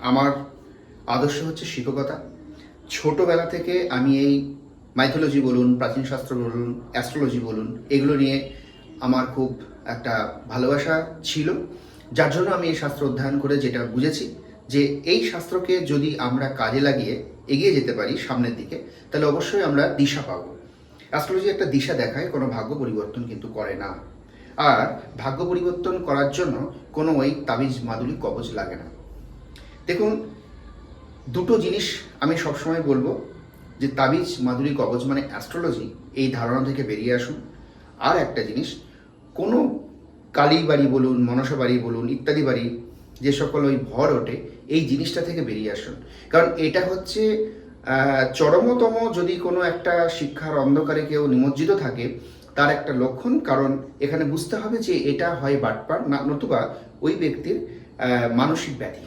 আমার আদর্শ হচ্ছে শিক্ষকতা। ছোটবেলা থেকে আমি এই মাইথোলজি বলুন, প্রাচীন শাস্ত্র বলুন, অ্যাস্ট্রোলজি বলুন, এগুলো নিয়ে আমার খুব একটা ভালোবাসা ছিল, যার জন্য আমি এই শাস্ত্র অধ্যয়ন করে যেটা বুঝেছি যে এই শাস্ত্রকে যদি আমরা কাজে লাগিয়ে এগিয়ে যেতে পারি সামনের দিকে, তাহলে অবশ্যই আমরা দিশা পাবো। অ্যাস্ট্রোলজি একটা দিশা দেখায়, কোনো ভাগ্য পরিবর্তন কিন্তু করে না। আর ভাগ্য পরিবর্তন করার জন্য কোনো ওই তাবিজ মাদুলি কবজ লাগে না। দেখুন, দুটো জিনিস আমি সবসময় বলবো যে তাবিজ মাদুলি কবজ মানে অ্যাস্ট্রোলজি, এই ধারণা থেকে বেরিয়ে আসুন। আর একটা জিনিস, কোনো কালী বাড়ি বলুন, মনসা বাড়ি বলুন, ইত্যাদি বাড়ি যে সকল ওই ভর ওঠে, এই জিনিসটা থেকে বেরিয়ে আসুন। কারণ এটা হচ্ছে চরমতম, যদি কোনো একটা শিক্ষার অন্ধকারে কেউ নিমজ্জিত থাকে তার একটা লক্ষণ। কারণ এখানে বুঝতে হবে যে এটা হয় বাটপার, না নতুবা ওই ব্যক্তির মানসিক ব্যাধি।